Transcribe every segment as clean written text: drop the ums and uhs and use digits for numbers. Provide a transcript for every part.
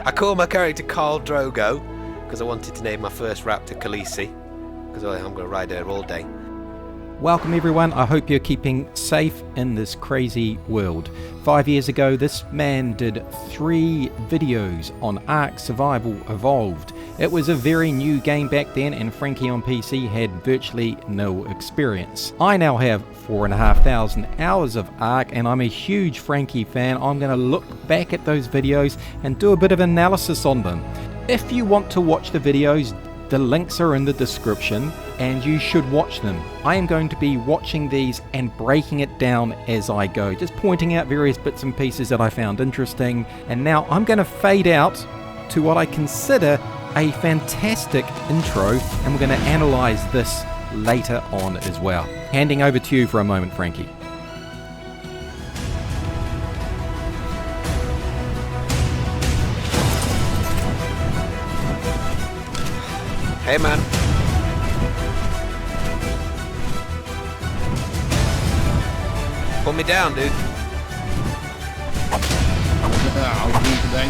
I call my character Carl Drogo because I wanted to name my first raptor Khaleesi because I'm going to ride her all day. Welcome everyone, I hope you're keeping safe in this crazy world. 5 years ago this man did 3 videos on ARK Survival Evolved. It was a very new game back then and FrankieonPC had virtually no experience. I now have 4,500 hours of ARK and I'm a huge Frankie fan. I'm going to look back at those videos and do a bit of analysis on them. If you want to watch the videos, the links are in the description and you should watch them. I am going to be watching these and breaking it down as I go, just pointing out various bits and pieces that I found interesting. And now I'm going to fade out to what I consider a fantastic intro and we're going to analyze this later on as well. Handing over to you for a moment, Frankie. Hey man. Put me down, dude. I'll do today.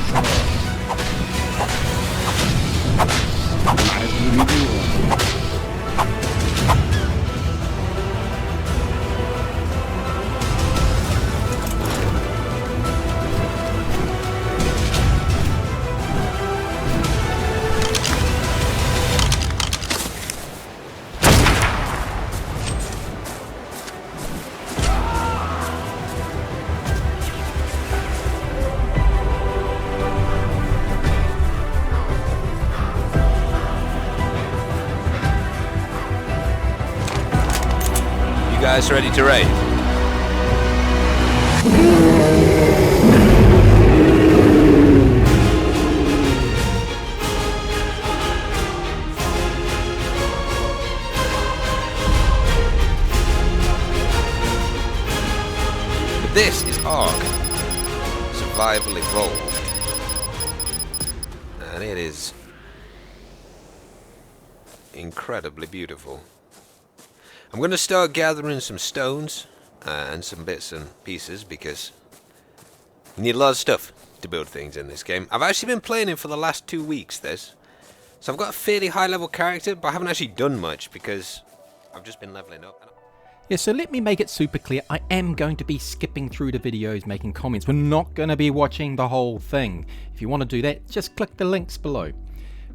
Guys ready to raid? This is ARK Survival Evolved and it is incredibly beautiful. I'm going to start gathering some stones and some bits and pieces because you need a lot of stuff to build things in this game. I've actually been playing it for the last 2 weeks, so I've got a fairly high level character, but I haven't actually done much because I've just been leveling up. Yeah, so let me make it super clear. I am going to be skipping through the videos, making comments. We're not going to be watching the whole thing. If you want to do that, just click the links below.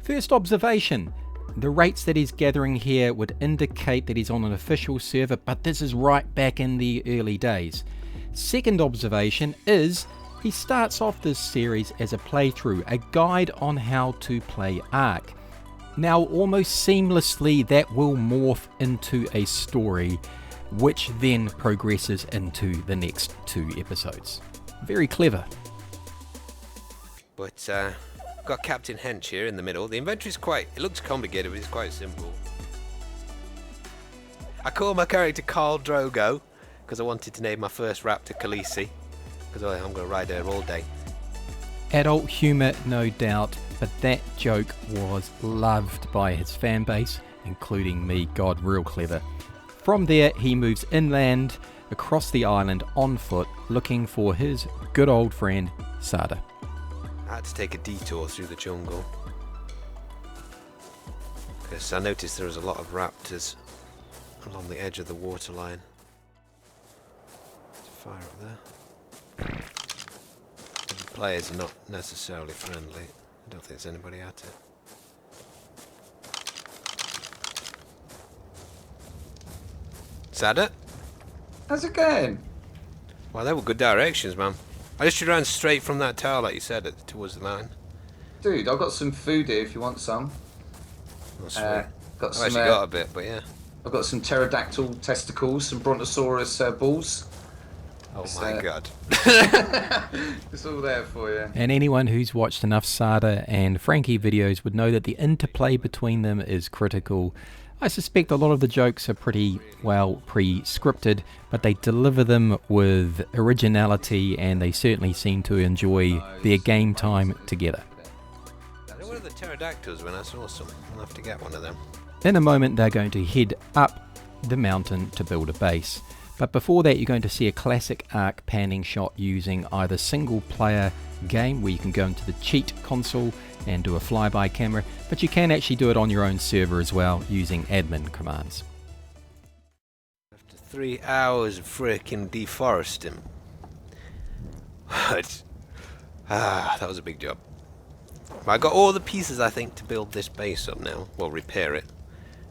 First observation. The rates that he's gathering here would indicate that he's on an official server, but this is right back in the early days. Second observation is he starts off this series as a playthrough, a guide on how to play ARK. Now almost seamlessly that will morph into a story which then progresses into the next 2 episodes. Very clever. But got Captain Hench here in the middle. The inventory's it looks complicated, but it's quite simple. I call my character Carl Drogo because I wanted to name my first raptor Khaleesi because I'm going to ride her all day. Adult humour, no doubt, but that joke was loved by his fan base, including me. God, real clever. From there, he moves inland across the island on foot, looking for his good old friend Sada. I had to take a detour through the jungle because I noticed there was a lot of raptors along the edge of the waterline. There's a fire up there. The players are not necessarily friendly. I don't think there's anybody at it. Sada? How's it going? Well, they were good directions, man. I just ran straight from that tower, like you said, towards the mountain. Dude, I've got some food here if you want some. Oh, sweet. I've actually got a bit, but yeah. I've got some pterodactyl testicles, some brontosaurus balls. Oh my god. It's all there for you. And anyone who's watched enough Sada and Frankie videos would know that the interplay between them is critical. I suspect a lot of the jokes are pretty well pre-scripted, but they deliver them with originality and they certainly seem to enjoy their game time together. There were the pterodactyls when I saw some. I'll have to get one of them. In a moment they're going to head up the mountain to build a base. But before that, you're going to see a classic ARK panning shot using either single player game where you can go into the cheat console and do a flyby camera, but you can actually do it on your own server as well using admin commands. After 3 hours of freaking deforesting. That was a big job. I got all the pieces, I think, to build this base up now. Well, repair it.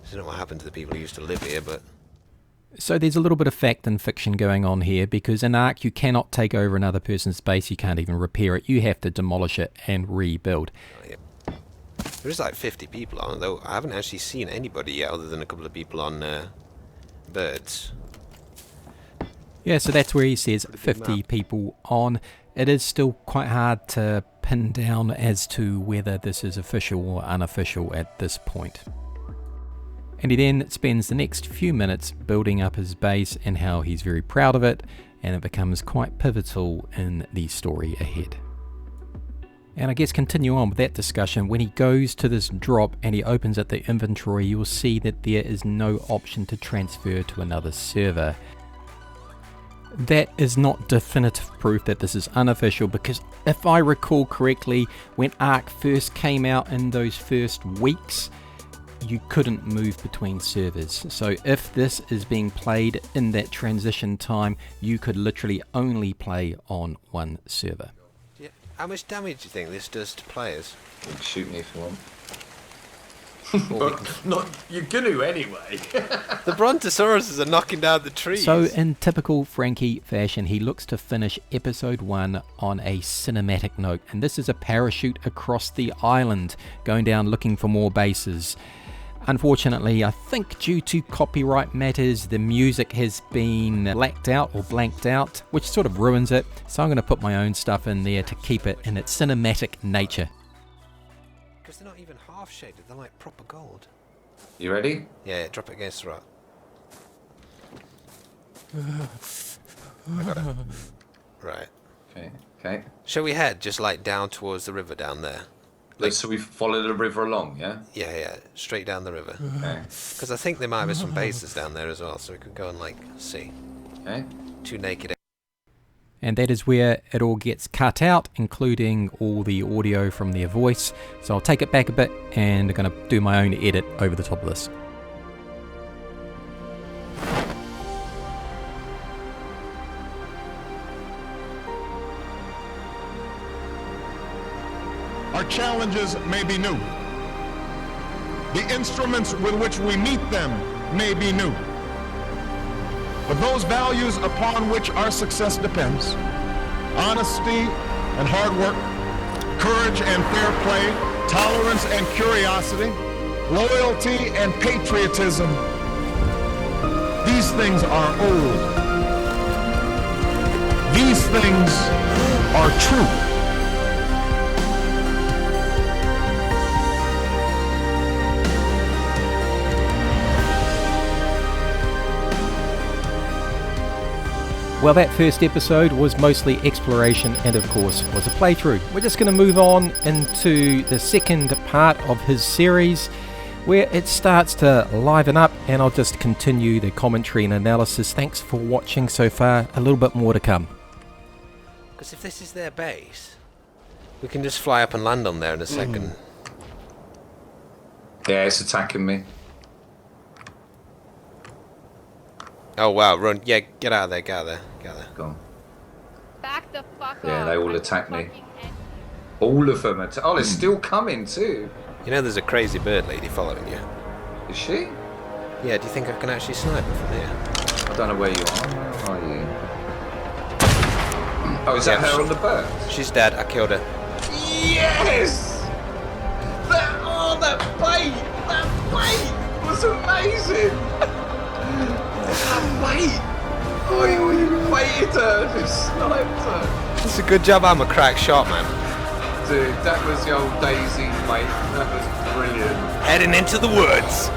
I don't know what happened to the people who used to live here, but... So there's a little bit of fact and fiction going on here, because in ARK you cannot take over another person's base, you can't even repair it, you have to demolish it and rebuild. Oh, yeah. There's like 50 people on it, though I haven't actually seen anybody yet other than a couple of people on birds. Yeah, so that's where he says 50 people on. It is still quite hard to pin down as to whether this is official or unofficial at this point. And he then spends the next few minutes building up his base and how he's very proud of it, and it becomes quite pivotal in the story ahead. And I guess continue on with that discussion, when he goes to this drop and he opens up the inventory, you'll see that there is no option to transfer to another server. That is not definitive proof that this is unofficial, because if I recall correctly, when ARK first came out in those first weeks, you couldn't move between servers. So if this is being played in that transition time, you could literally only play on one server. Yeah. How much damage do you think this does to players? You can shoot me if you want. But not, you're gonna anyway. the brontosauruses are knocking down the trees. So in typical Frankie fashion, he looks to finish episode 1 on a cinematic note, and this is a parachute across the island going down looking for more bases. Unfortunately, I think due to copyright matters, the music has been blacked out or blanked out, which sort of ruins it. So I'm going to put my own stuff in there to keep it in its cinematic nature. Because they're not even half shaded, they're like proper gold. You ready? Yeah, drop it against the rock. I got it. Right. Okay. Shall we head just like down towards the river down there? Like, So we follow the river along, yeah? yeah, straight down the river. Okay. Because I think there might be some bases down there as well, so we could go and like see. Okay. Two naked. And that is where it all gets cut out, including all the audio from their voice. So I'll take it back a bit and I'm going to do my own edit over the top of this. Our challenges may be new. The instruments with which we meet them may be new. But those values upon which our success depends, honesty and hard work, courage and fair play, tolerance and curiosity, loyalty and patriotism, these things are old. These things are true. Well, that first episode was mostly exploration and of course was a playthrough. We're just going to move on into the second part of his series where it starts to liven up, and I'll just continue the commentary and analysis. Thanks for watching so far, a little bit more to come. Because if this is their base, we can just fly up and land on there in a second. Yeah, it's attacking me. Oh wow, run. Yeah, get out of there, get out of there, get out of there. Go on. Back the fuck up. Yeah, they all I'm attack me. fucking angry. All of them attack. Oh, they're still coming too. You know there's a crazy bird lady following you. Is she? Yeah, do you think I can actually snipe her from here? I don't know where you are. Where are you? Oh, is that Yeah, her on the bird? She's dead, I killed her. Yes! That bait! That bait was amazing! That bait! Oh, you baited her! You sniped her! It's a good job I'm a crack shot, man. Dude, that was the old Daisy bait. That was brilliant. Heading into the woods.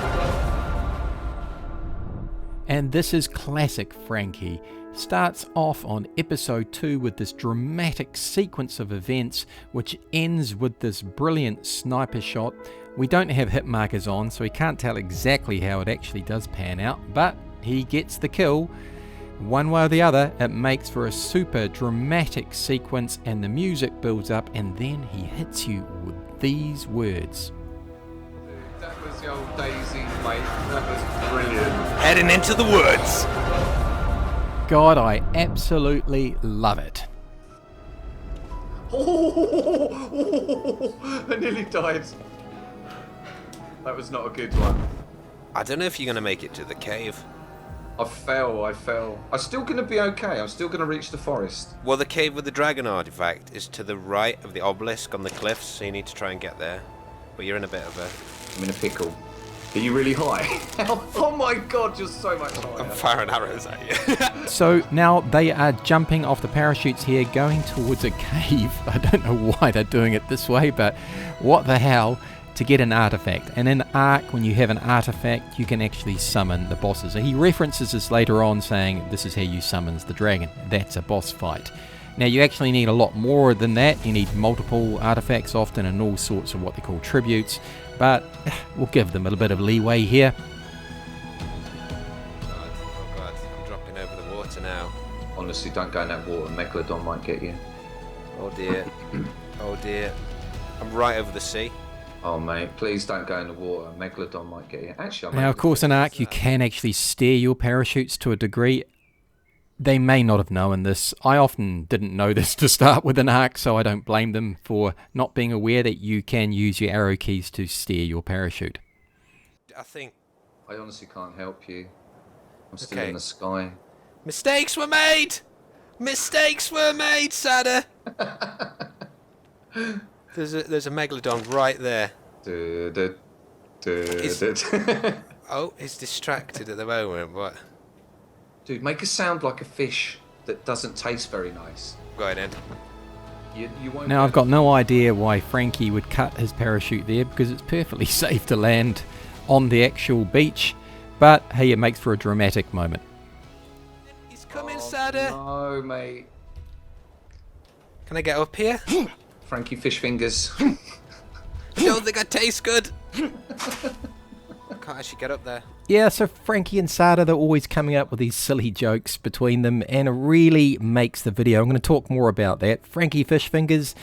And this is classic Frankie. Starts off on episode 2 with this dramatic sequence of events which ends with this brilliant sniper shot. We don't have hit markers on, so we can't tell exactly how it actually does pan out, but he gets the kill. One way or the other, it makes for a super dramatic sequence and the music builds up and then he hits you with these words. That was the old Daisy, mate. That was brilliant. Heading into the woods. God, I absolutely love it. I nearly died. That was not a good one. I don't know if you're going to make it to the cave. I fell. I'm still going to be okay. I'm still going to reach the forest. Well, the cave with the dragon artifact is to the right of the obelisk on the cliffs, so you need to try and get there. But you're in a bit of a... I'm in a pickle. Are you really high? Oh my god, you're so much higher. I'm firing arrows at you. So now they are jumping off the parachutes here, going towards a cave. I don't know why they're doing it this way, but what the hell, to get an artifact. And in ARK, when you have an artifact, you can actually summon the bosses. He references this later on, saying this is how you summons the dragon. That's a boss fight. Now you actually need a lot more than that. You need multiple artifacts often and all sorts of what they call tributes, but we'll give them a little bit of leeway here. Oh god, I'm dropping over the water now. Honestly, don't go in that water. Megalodon might get you. Oh dear. Oh dear. I'm right over the sea. Oh mate, please don't go in the water. Megalodon might get you. Actually, Now of course in ARK you can actually steer your parachutes to a degree. They may not have known this. I often didn't know this to start with an ARK, so I don't blame them for not being aware that you can use your arrow keys to steer your parachute. I think... I honestly can't help you. I'm still Okay. in the sky. Mistakes were made! Mistakes were made, Sada! There's a megalodon right there. Oh, he's distracted at the moment. What? Dude, make a sound like a fish that doesn't taste very nice. Go ahead, You won't. Now I've got no idea why Frankie would cut his parachute there, because it's perfectly safe to land on the actual beach, but hey, it makes for a dramatic moment. He's coming, Sada! No, mate. Can I get up here? Frankie fish fingers. Don't think I taste good. Can't actually get up there. Yeah, so Frankie and Sada, they're always coming up with these silly jokes between them, and it really makes the video. I'm going to talk more about that. Frankie Fish Fingers.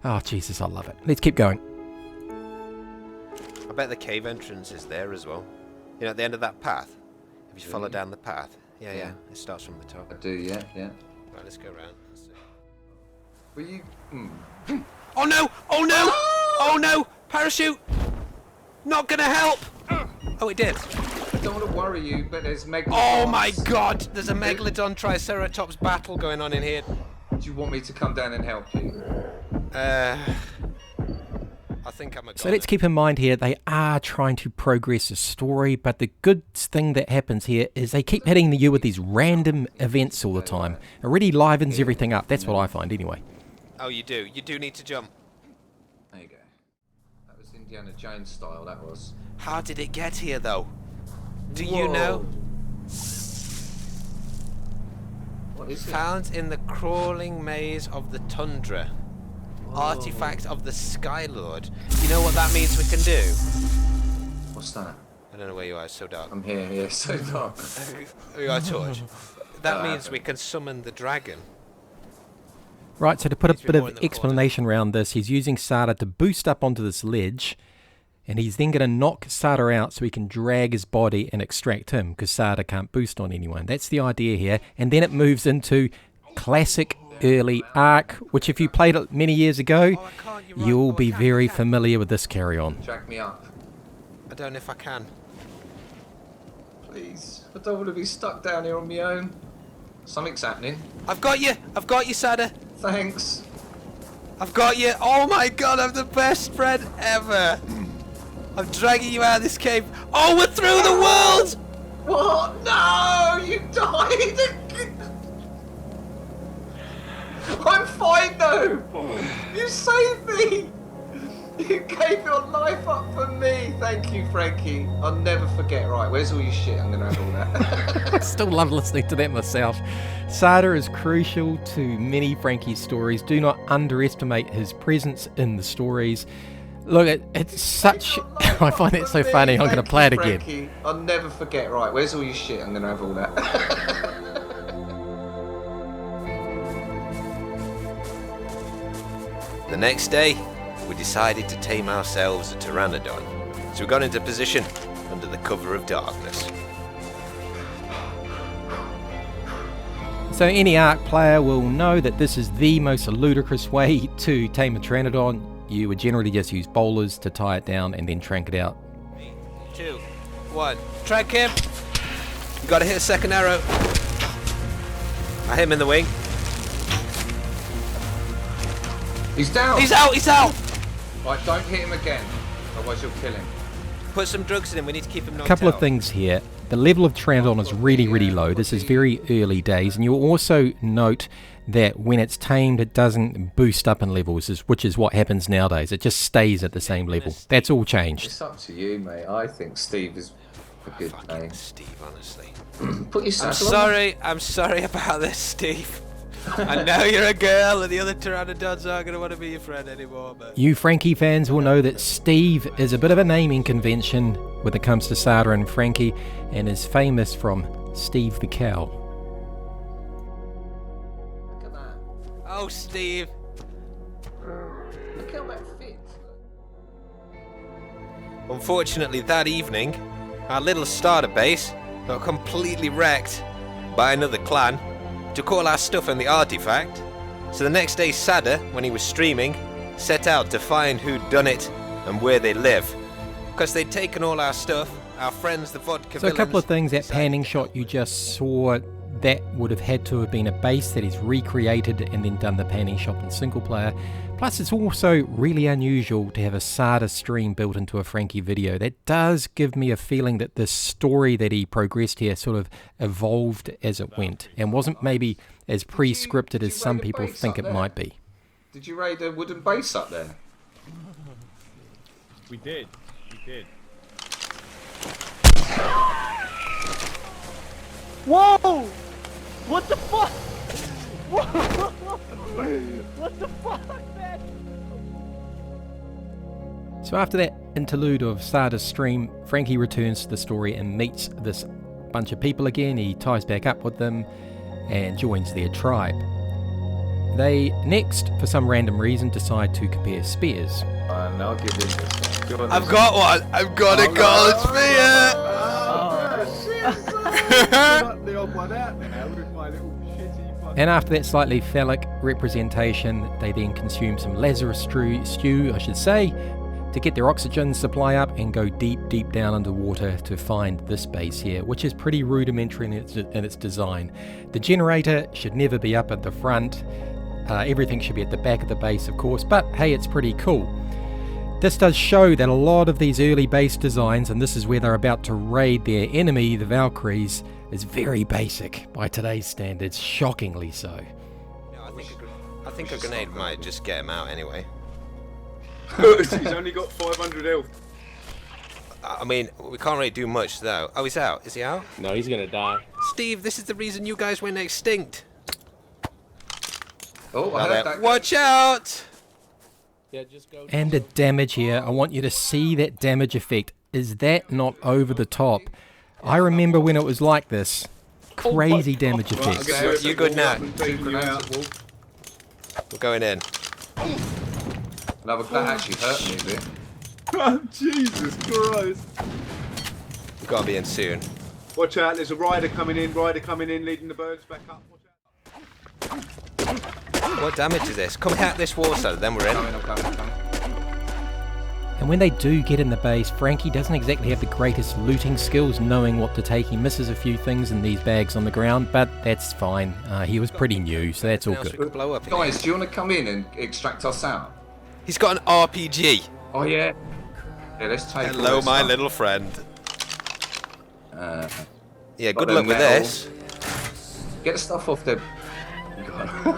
Oh, Jesus, I love it. Let's keep going. I bet the cave entrance is there as well. You know, at the end of that path. If you follow down the path. Yeah, yeah. It starts from the top. I do, yeah. Right, let's go around. Let's see. Were you... Oh no! Oh no! Oh no! Parachute! Not gonna help! Oh, it did. I don't want to worry you, but there's megalodons. Oh my god! There's a megalodon triceratops battle going on in here. Do you want me to come down and help you? I think I'm a So let's keep in mind here, they are trying to progress the story, but the good thing that happens here is they keep hitting you with these random events all the time. It really livens everything up. That's what I find anyway. Oh, you do. You do need to jump. There you go. That was Indiana Jones style, that was. How did it get here, though? Do you know? What is it? Found in the crawling maze of the tundra. Artifact of the Sky Lord. You know what that means we can do? What's that? I don't know where you are, it's so dark. I'm here, so dark. You got a torch. That means we can summon the dragon. Right, so to put a Needs to bit be more of in the explanation around this, he's using Sada to boost up onto this ledge, and he's then going to knock Sada out so he can drag his body and extract him, because Sada can't boost on anyone. That's the idea here. And then it moves into classic early ARK, which if you played it many years ago, you'll be very familiar with this carry-on. Jack me up. I don't know if I can. Please. I don't want to be stuck down here on my own. Something's happening. I've got you! I've got you, Sada! Thanks. I've got you! Oh my god, I'm the best friend ever! I'm dragging you out of this cave. Oh, we're through the world! What? No! You died! I'm fine though! You saved me! You gave your life up for me! Thank you, Frankie. I'll never forget. Right, where's all your shit? I'm gonna have all that. I still love listening to that myself. Sada is crucial to many Frankie stories. Do not underestimate his presence in the stories. Look, it's such... I find it so funny. I'm going to play it again. Frankie. I'll never forget. Right, where's all your shit? I'm gonna have all that. The next day, we decided to tame ourselves a Pteranodon. So we got into position under the cover of darkness. So any ARK player will know that this is the most ludicrous way to tame a Pteranodon. You would generally just use bowlers to tie it down and then trank it out. 3, 2, 1. Trank him! You gotta hit a second arrow. I hit him in the wing. He's down. He's out! He's out! Right, don't hit him again, otherwise you'll kill him. Put some drugs in him. We need to keep him knocked A couple out. of things here. The level of Pteranodon is really, really low. This is very early days, and you'll also note that when it's tamed, it doesn't boost up in levels, which is what happens nowadays. It just stays at the same level. That's all changed. It's up to you, mate. I think Steve is a good Fucking name. Steve, honestly. Put your I'm saddle on. sorry. I'm sorry about this, Steve. I know you're a girl, and the other Pteranodons aren't going to want to be your friend anymore, but... You Frankie fans will know that Steve is a bit of a naming convention when it comes to Sada and Frankie, and is famous from Steve the Cow. Look at that. Oh, Steve. Look how that fits. Unfortunately, that evening, our little starter base got completely wrecked by another clan. Took all our stuff and the artifact. So the next day, Sada, when he was streaming, set out to find who'd done it and where they live. Because they'd taken all our stuff, our friends, the vodka So a couple of villains, things, that panning shot you just saw, that would have had to have been a base that is recreated and then done the panning shot in single player. Plus it's also really unusual to have a Sada stream built into a Frankie video. That does give me a feeling that the story that he progressed here sort of evolved as it went and wasn't maybe as pre-scripted as some people think it might be. Did you raid a wooden base up there? We did. Whoa! What the fuck? Whoa! What the fuck, man? So after that interlude of Sada's stream, Frankie returns to the story and meets this bunch of people again. He ties back up with them and joins their tribe. They next, for some random reason, decide to compare spears. And I'll give him this one. Go on, I've this got one! I've got a gold spear! The odd one out now with my little shitty fucking... And after that slightly phallic representation, they then consume some Lazarus stew, I should say, to get their oxygen supply up and go deep, deep down underwater to find this base here, which is pretty rudimentary in its design. The generator should never be up at the front. Everything should be at the back of the base, of course, but hey, it's pretty cool. This does show that a lot of these early base designs, and this is where they're about to raid their enemy, the Valkyries, is very basic by today's standards, shockingly so. Yeah, I think a grenade might just get him out anyway. He's only got 500 health. I mean, we can't really do much though. Oh, he's out. Is he out? No, he's gonna die. Steve, this is the reason you guys went extinct. Oh, I Now heard then, that. watch out! Yeah, just go. And the damage here, I want you to see that damage effect. Is that not over the top? I remember when it was like this. Crazy damage effects. Right, you good now? Taking you out, Wolf. We're going in. No, but that actually hurt me a bit. Oh, Jesus Christ. We've got to be in soon. Watch out, there's a rider coming in, leading the birds back up. Watch out. What damage is this? Come out this wall, so then we're in. I'm coming. And when they do get in the base, Frankie doesn't exactly have the greatest looting skills, knowing what to take. He misses a few things in these bags on the ground, but that's fine. He was pretty new, so that's all Anything else we good. can blow up in Guys, here? do you want to come in and extract us out? He's got an RPG. Oh, yeah. Yeah, let's take all Hello, this my stuff. little friend. Yeah, got good the luck with metal. this. Get the stuff off the... You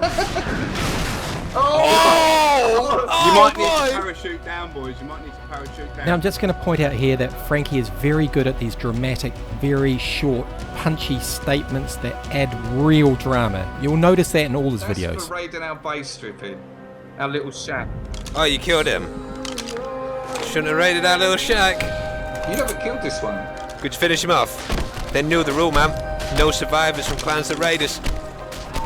might need to parachute down, boys. You might need to parachute down. Now I'm just going to point out here that Frankie is very good at these dramatic, very short, punchy statements that add real drama. You'll notice that in all his That's videos. for raiding our base stripping. Our little shack. Oh, you killed him. Shouldn't have raided our little shack. You never killed this one. Could you finish him off? They knew the rule, man. No survivors from clans that raid us.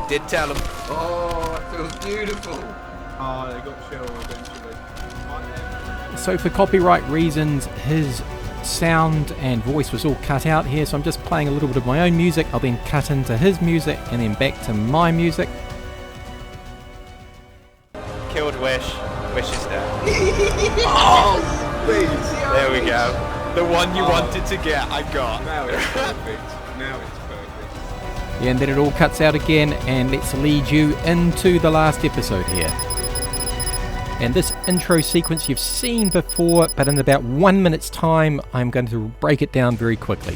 Did tell them. Oh, it feels beautiful. Oh, they got Cheryl eventually. So for copyright reasons, his sound and voice was all cut out here, so I'm just playing a little bit of my own music. I'll then cut into his music and then back to my music. Killed Wish. Wish is dead. Oh, please. There we go. The one you wanted to get, I got. Now it's perfect. Now it's perfect. Yeah, and then it all cuts out again, and let's lead you into the last episode here. And this intro sequence you've seen before, but in about 1 minute's time, I'm going to break it down very quickly.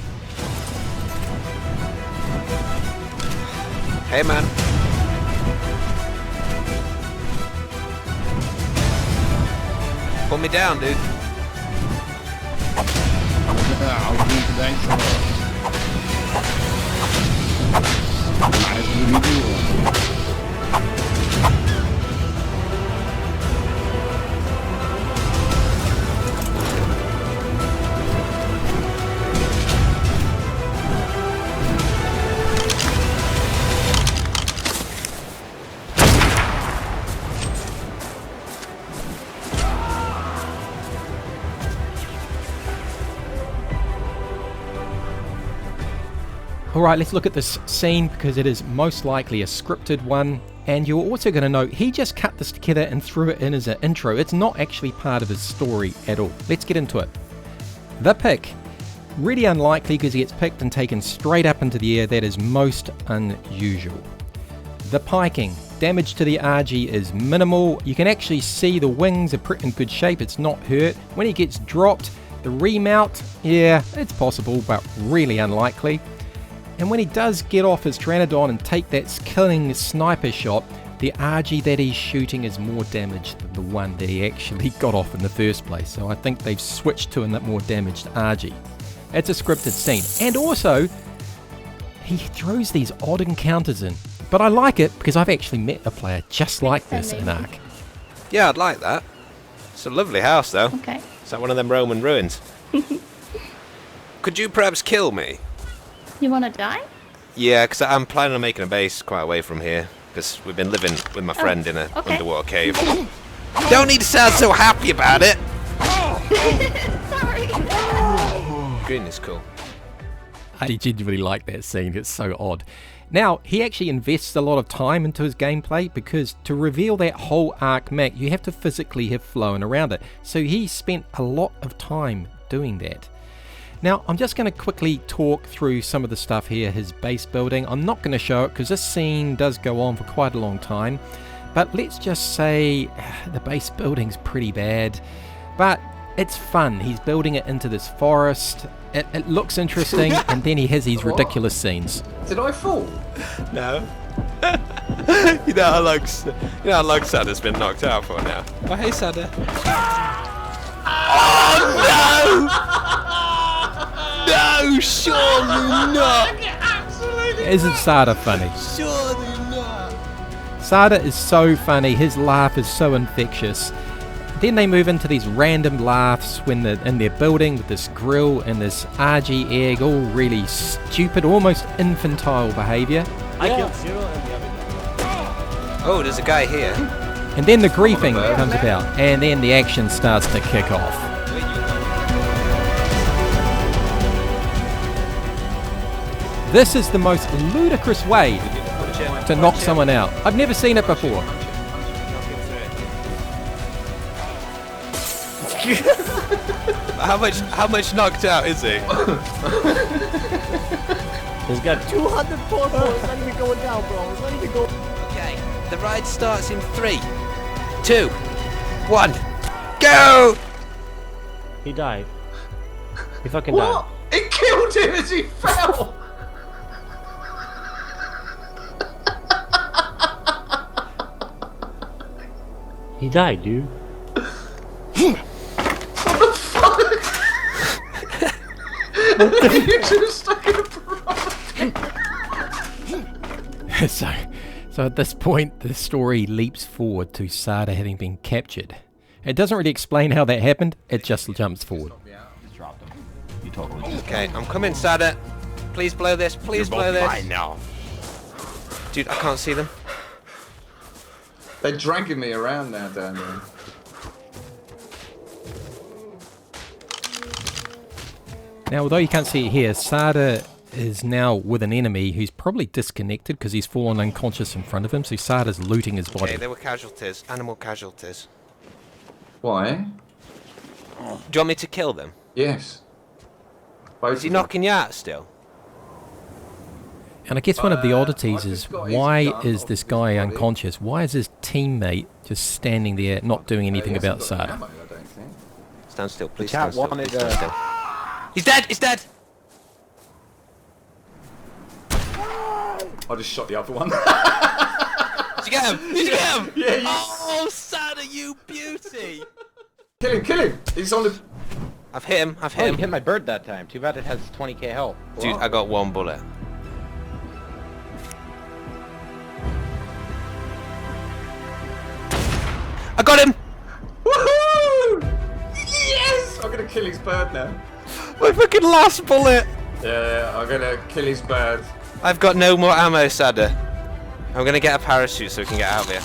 Hey, man. Pull me down, dude. Alright, let's look at this scene because it is most likely a scripted one, and you're also going to note he just cut this together and threw it in as an intro. It's not actually part of his story at all. Let's get into it. The pick. Really unlikely because he gets picked and taken straight up into the air. That is most unusual. The piking. Damage to the RG is minimal. You can actually see the wings are in good shape. It's not hurt. When he gets dropped, the remount, yeah, it's possible, but really unlikely. And when he does get off his Pteranodon and take that killing sniper shot, the RG that he's shooting is more damaged than the one that he actually got off in the first place. So I think they've switched to a more damaged RG. It's a scripted scene. And also, he throws these odd encounters in. But I like it because I've actually met a player just like this in ARK. Yeah, I'd like that. It's a lovely house, though. Okay. It's like one of them Roman ruins. Could you perhaps kill me? You want to die? Yeah, because I'm planning on making a base quite away from here. Because we've been living with my friend in an underwater cave. Don't need to sound so happy about it! Sorry. Green is cool. I genuinely like that scene, it's so odd. Now, he actually invests a lot of time into his gameplay because to reveal that whole ARK map, you have to physically have flown around it. So he spent a lot of time doing that. Now, I'm just going to quickly talk through some of the stuff here, his base building. I'm not going to show it because this scene does go on for quite a long time. But let's just say the base building's pretty bad. But it's fun. He's building it into this forest. It looks interesting, and then he has these ridiculous scenes. Did I fall? No. You know how long Sada's been knocked out for now. Oh, hey, Sada. Oh, no! No, surely not! Isn't Sada funny? Surely not! Sada is so funny. His laugh is so infectious. Then they move into these random laughs when they're in their building with this grill and this RG egg, all really stupid, almost infantile behaviour. I killed Zero and the other guy. Oh, there's a guy here. And then the griefing comes about, and then the action starts to kick off. This is the most ludicrous way to knock someone out. I've never seen it before. How much knocked out is he? He's got 204 points. It's not even going down, bro. It's not even going. Okay, the ride starts in 3, 2, 1, go! He died. He fucking What? died. It killed him as he fell! He died, dude. What the fuck? You just stuck in a product. So at this point, the story leaps forward to Sada having been captured. It doesn't really explain how that happened, it just jumps forward. Okay, I'm coming, Sada. Please blow this, please blow this. now. Dude, I can't see them. They're dragging me around now down there. Now, although you can't see it here, Sada is now with an enemy who's probably disconnected because he's fallen unconscious in front of him, so Sada's looting his body. Okay, they were casualties. Animal casualties. Why? Do you want me to kill them? Yes. Both Is he of them. knocking you out still? And I guess one of the oddities I've is, just got his why gun is off this his guy body. unconscious? Why is his teammate just standing there not doing anything He about hasn't got Sada? ammo, I don't think. Stand still, please. chat Stand still. wanted, Please stand still. He's dead! He's dead! I just shot the other one. Did you get him? Did you get him? Yeah, Oh, Sada, you beauty! Kill him, kill him! He's on the... I've hit him. I've Oh, hit you him. hit my bird that time. Too bad it has 20k health. Dude, I got one bullet. I got him! Woohoo! Yes! I'm gonna kill his bird now. My fucking last bullet! Yeah, I'm gonna kill his bird. I've got no more ammo, Sada. I'm gonna get a parachute so we can get out of here.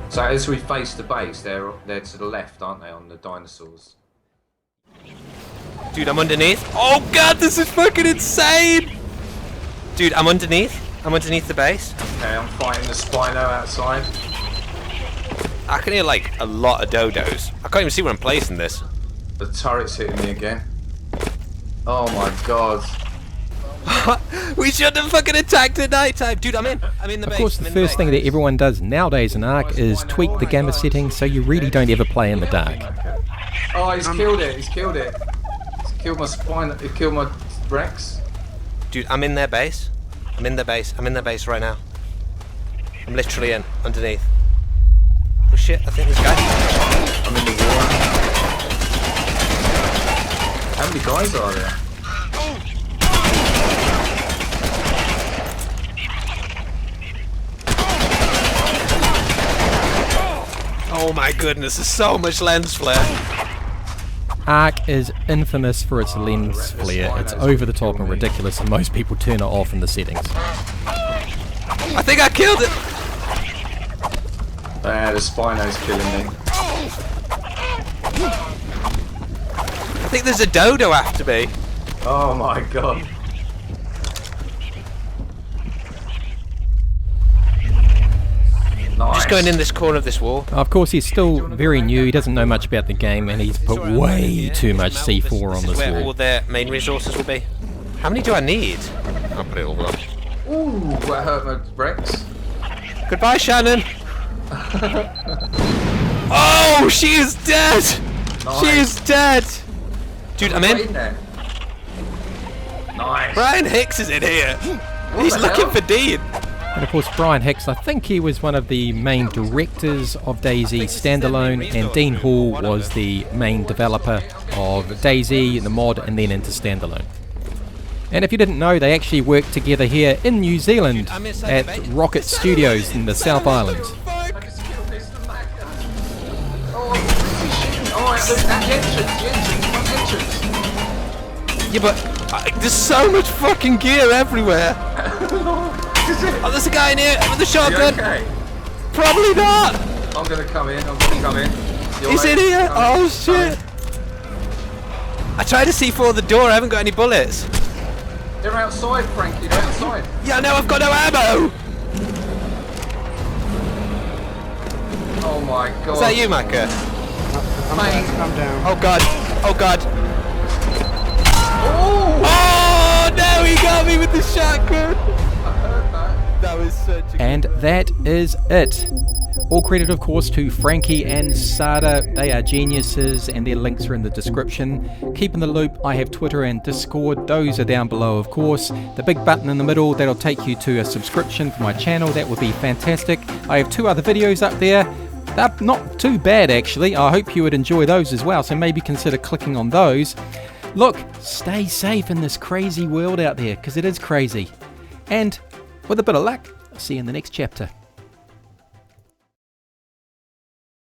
So as we face the base, they're to the left, aren't they, on the dinosaurs? Dude, I'm underneath. Oh god, this is fucking insane! Dude, I'm underneath. I'm underneath the base. Okay, I'm fighting the Spino outside. I can hear like a lot of dodos. I can't even see where I'm placing this. The turret's hitting me again. Oh my god. We shouldn't have fucking attacked at night time. Dude, I'm in. I'm in the base. Of course, I'm the in first thing base. that everyone does nowadays in ARK is tweak the gamma settings so you really don't ever play in the dark. Oh, he's killed it, he's killed it. He's killed my Spino, he killed my Rex. Dude, I'm in their base. I'm in their base. I'm in their base right now. I'm literally in, underneath. Oh shit, I think this guy. I'm in the water. How many guys are there? Oh my goodness, there's so much lens flare. ARK is infamous for its lens flare. It's over the top and ridiculous, and most people turn it off in the settings. I think I killed it. The Spino's killing me. I think there's a dodo after me. Oh my god. Nice. Just going in this corner of this wall. Of course, he's still very new, he doesn't know much about the game, and he's put way too much C4 on This this is where wall. all their main resources will be. How many do I need? I'll put it all on. Ooh, that hurt my Rex. Goodbye, Shannon. Oh, she is dead. She is dead. Dude, I'm Right in. in there. Nice. Brian Hicks is in here. He's the looking hell? for Dean. And of course, Brian Hicks, I think he was one of the main directors of DayZ Standalone, and Dean Hall was the main developer of DayZ, the mod, and then into Standalone. And if you didn't know, they actually worked together here in New Zealand at Rocket Studios in the South Island. I just killed Mr. Macker. Oh, where's he shooting? Oh, the entrance. Yeah, but there's so much fucking gear everywhere. Oh, there's a guy in here with a You shotgun. okay? Probably not. I'm gonna come in, I'm gonna come in. You're He's late. in here. Come Oh in, shit. come I tried to C4 the door. I haven't got any bullets. in. They're outside, Frankie, they're outside. Yeah, no, I've got no ammo. Oh my god. Is that you, Macca? Mate. I'm down. Oh god. Oh god. Oh! Oh no, he got me with the shotgun. I heard that. That was such a And that is it. All credit, of course, to Frankie and Sada. They are geniuses, and their links are in the description. Keep in the loop. I have Twitter and Discord. Those are down below, of course. The big button in the middle, that'll take you to a subscription for my channel. That would be fantastic. I have 2 other videos up there. They're not too bad, actually. I hope you would enjoy those as well, so maybe consider clicking on those. Look, stay safe in this crazy world out there, because it is crazy. And with a bit of luck, I'll see you in the next chapter.